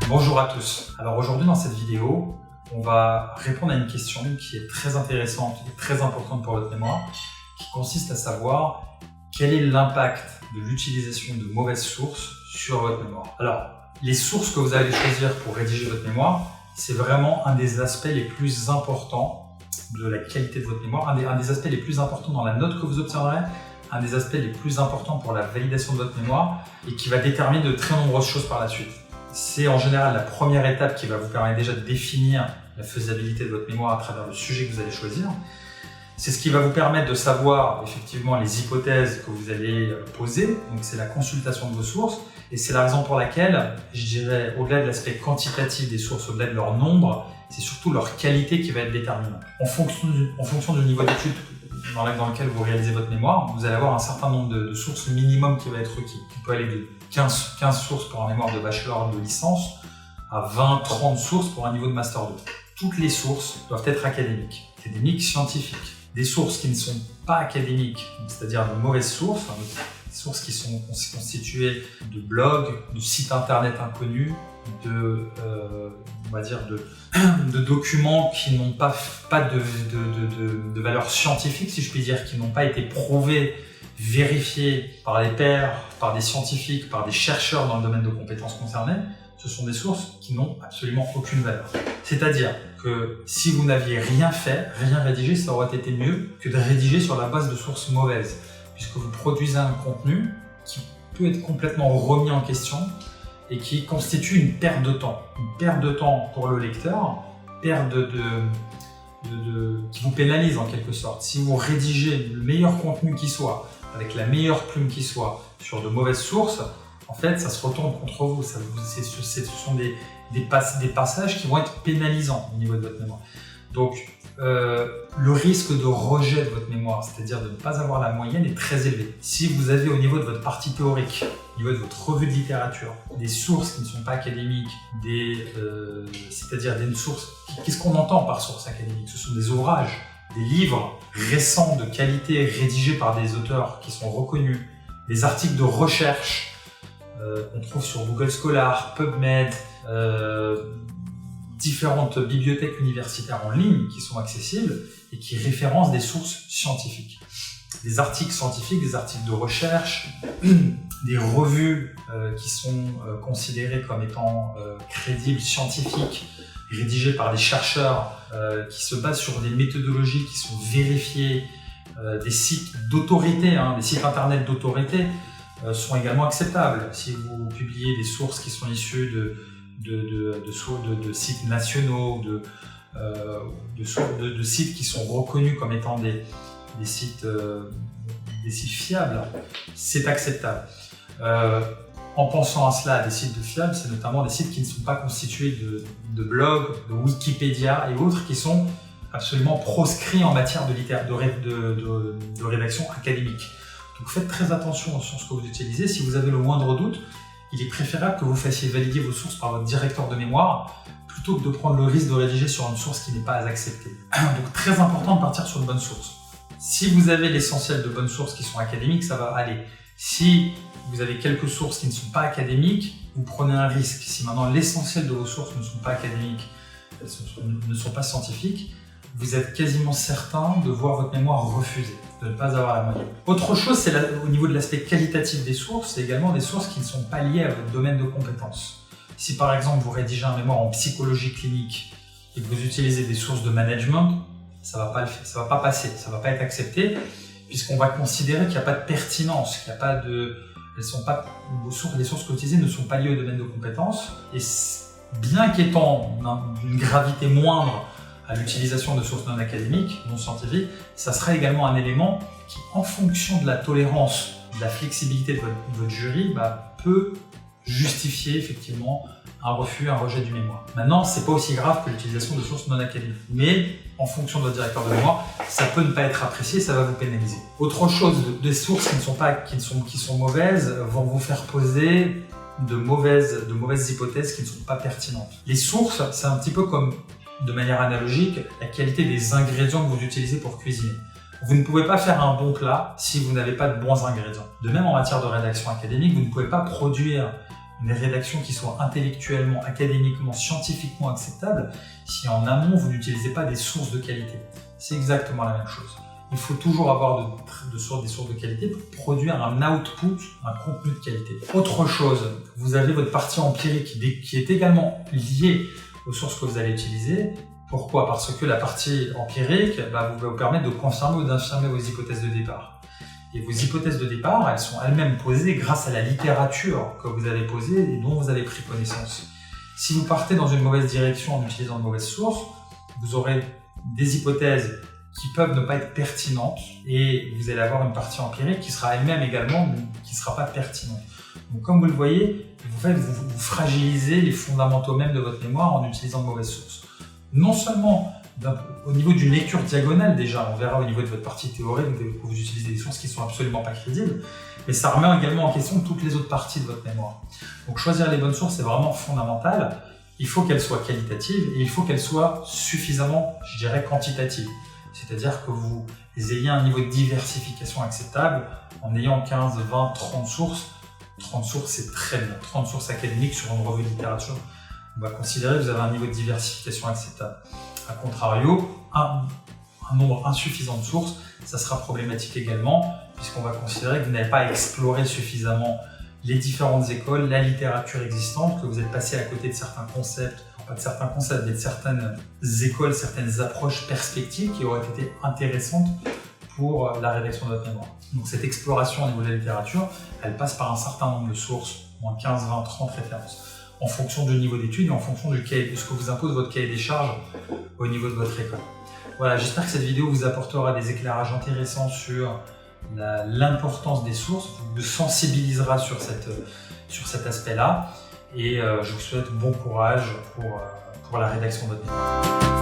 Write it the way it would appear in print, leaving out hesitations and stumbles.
Bonjour à tous. Alors aujourd'hui dans cette vidéo, on va répondre à une question qui est très intéressante et très importante pour votre mémoire, qui consiste à savoir quel est l'impact de l'utilisation de mauvaises sources sur votre mémoire. Alors, les sources que vous allez choisir pour rédiger votre mémoire, c'est vraiment un des aspects les plus importants de la qualité de votre mémoire, un des aspects les plus importants dans la note que vous obtiendrez, un des aspects les plus importants pour la validation de votre mémoire et qui va déterminer de très nombreuses choses par la suite. C'est en général la première étape qui va vous permettre déjà de définir la faisabilité de votre mémoire à travers le sujet que vous allez choisir. C'est ce qui va vous permettre de savoir effectivement les hypothèses que vous allez poser, donc c'est la consultation de vos sources, et c'est la raison pour laquelle, je dirais, au-delà de l'aspect quantitatif des sources, au-delà de leur nombre, c'est surtout leur qualité qui va être déterminante. En fonction du niveau d'étude dans lequel vous réalisez votre mémoire, vous allez avoir un certain nombre de sources minimum qui va être requis, qui peut aller de 15 sources pour un mémoire de bachelor de licence à 20-30 sources pour un niveau de master 2. Toutes les sources doivent être académiques, scientifiques. Des sources qui ne sont pas académiques, c'est-à-dire de mauvaises sources, des sources qui sont constituées de blogs, de sites internet inconnus, on va dire de documents qui n'ont pas de valeur scientifique, si je puis dire, qui n'ont pas été prouvés, vérifiés par les pairs, par des scientifiques, par des chercheurs dans le domaine de compétences concernées. Ce sont des sources qui n'ont absolument aucune valeur. C'est-à-dire que si vous n'aviez rien fait, rien rédigé, ça aurait été mieux que de rédiger sur la base de sources mauvaises, puisque vous produisez un contenu qui peut être complètement remis en question et qui constitue une perte de temps. Une perte de temps pour le lecteur, perte qui vous pénalise en quelque sorte. Si vous rédigez le meilleur contenu qui soit, avec la meilleure plume qui soit, sur de mauvaises sources, en fait, ça se retourne contre vous. Ce sont des passages qui vont être pénalisants au niveau de votre mémoire. Donc, le risque de rejet de votre mémoire, c'est-à-dire de ne pas avoir la moyenne, est très élevé. Si vous avez au niveau de votre partie théorique, au niveau de votre revue de littérature, des sources qui ne sont pas académiques, c'est-à-dire des sources, qu'est-ce qu'on entend par source académique? Ce sont des ouvrages, des livres récents de qualité rédigés par des auteurs qui sont reconnus, des articles de recherche qu'on trouve sur Google Scholar, PubMed, différentes bibliothèques universitaires en ligne qui sont accessibles et qui référencent des sources scientifiques. Des articles scientifiques, des articles de recherche, des revues qui sont considérées comme étant crédibles, scientifiques, rédigées par des chercheurs qui se basent sur des méthodologies qui sont vérifiées, des sites d'autorité, des sites internet d'autorité sont également acceptables. Si vous publiez des sources qui sont issues de sites nationaux, de sites qui sont reconnus comme étant des sites fiables, c'est acceptable. En pensant à cela, des sites fiables, c'est notamment des sites qui ne sont pas constitués de blogs, de Wikipédia et autres qui sont absolument proscrits en matière de rédaction académique. Donc faites très attention sur ce que vous utilisez. Si vous avez le moindre doute, il est préférable que vous fassiez valider vos sources par votre directeur de mémoire plutôt que de prendre le risque de rédiger sur une source qui n'est pas acceptée. Donc très important de partir sur une bonne source. Si vous avez l'essentiel de bonnes sources qui sont académiques, ça va aller. Si vous avez quelques sources qui ne sont pas académiques, vous prenez un risque. Si maintenant l'essentiel de vos sources ne sont pas académiques, ne sont pas scientifiques, vous êtes quasiment certain de voir votre mémoire refusée, de ne pas avoir la moyenne. Autre chose, c'est au niveau de l'aspect qualitatif des sources, c'est également des sources qui ne sont pas liées à votre domaine de compétences. Si par exemple vous rédigez un mémoire en psychologie clinique et que vous utilisez des sources de management, ça va pas passer, ça va pas être accepté, puisqu'on va considérer qu'il n'y a pas de pertinence, qu'il n'y a pas de... les sources que vous utilisez ne sont pas liées au domaine de compétences, et bien qu'étant d'une gravité moindre à l'utilisation de sources non académiques, non scientifiques, ça sera également un élément qui, en fonction de la tolérance, de la flexibilité de votre jury, peut justifier effectivement un rejet du mémoire. Maintenant, c'est pas aussi grave que l'utilisation de sources non académiques, mais en fonction de votre directeur de mémoire, ça peut ne pas être apprécié, ça va vous pénaliser. Autre chose, des sources qui sont mauvaises vont vous faire poser de mauvaises hypothèses qui ne sont pas pertinentes. Les sources, c'est un petit peu comme, de manière analogique, la qualité des ingrédients que vous utilisez pour cuisiner. Vous ne pouvez pas faire un bon plat si vous n'avez pas de bons ingrédients. De même, en matière de rédaction académique, vous ne pouvez pas produire une rédaction qui soit intellectuellement, académiquement, scientifiquement acceptable si en amont vous n'utilisez pas des sources de qualité. C'est exactement la même chose. Il faut toujours avoir des sources de qualité pour produire un output, un contenu de qualité. Autre chose, vous avez votre partie empirique qui est également liée aux sources que vous allez utiliser. Pourquoi? Parce que la partie empirique va vous permettre de confirmer ou d'infirmer vos hypothèses de départ. Et vos hypothèses de départ, elles sont elles-mêmes posées grâce à la littérature que vous avez posée et dont vous avez pris connaissance. Si vous partez dans une mauvaise direction en utilisant de mauvaises sources, vous aurez des hypothèses qui peuvent ne pas être pertinentes et vous allez avoir une partie empirique qui sera elle-même également qui ne sera pas pertinente. Donc comme vous le voyez, vous fragilisez les fondamentaux même de votre mémoire en utilisant de mauvaises sources. Non seulement au niveau d'une lecture diagonale déjà, on verra au niveau de votre partie théorique que vous utilisez des sources qui ne sont absolument pas crédibles, mais ça remet également en question toutes les autres parties de votre mémoire. Donc choisir les bonnes sources, c'est vraiment fondamental. Il faut qu'elles soient qualitatives et il faut qu'elles soient suffisamment, je dirais, quantitatives. C'est-à-dire que vous ayez un niveau de diversification acceptable en ayant 15, 20, 30 sources. 30 sources, c'est très bien. 30 sources académiques sur une revue de littérature, on va considérer que vous avez un niveau de diversification acceptable. A contrario, un nombre insuffisant de sources, ça sera problématique également, puisqu'on va considérer que vous n'avez pas exploré suffisamment les différentes écoles, la littérature existante, que vous êtes passé à côté de certains concepts, pas de certains concepts, mais de certaines écoles, certaines approches, perspectives qui auraient été intéressantes pour la rédaction de votre mémoire. Donc cette exploration au niveau de la littérature, elle passe par un certain nombre de sources, moins 15, 20, 30 références, en fonction du niveau d'études et en fonction de ce que vous impose votre cahier des charges au niveau de votre école. Voilà, j'espère que cette vidéo vous apportera des éclairages intéressants sur l'importance des sources, vous sensibilisera sur cet aspect-là et je vous souhaite bon courage pour la rédaction de votre mémoire.